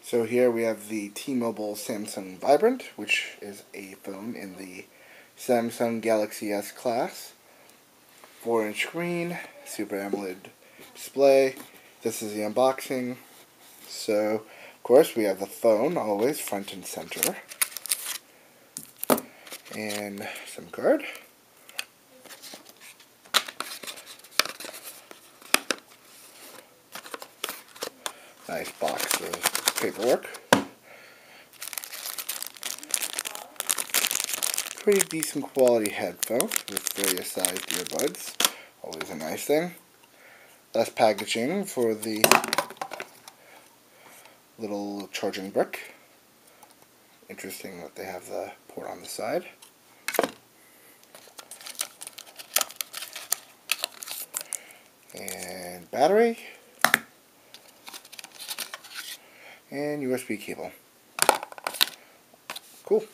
So here we have the T-Mobile Samsung Vibrant, which is a phone in the Samsung Galaxy S class. 4-inch screen, Super AMOLED display. This is the unboxing. So, of course, we have the phone always front and center. And SIM card. Nice box of paperwork. Pretty decent quality headphones with various sized earbuds. Always a nice thing. Less packaging for the little charging brick. Interesting that they have the port on the side. And battery. And USB cable. Cool.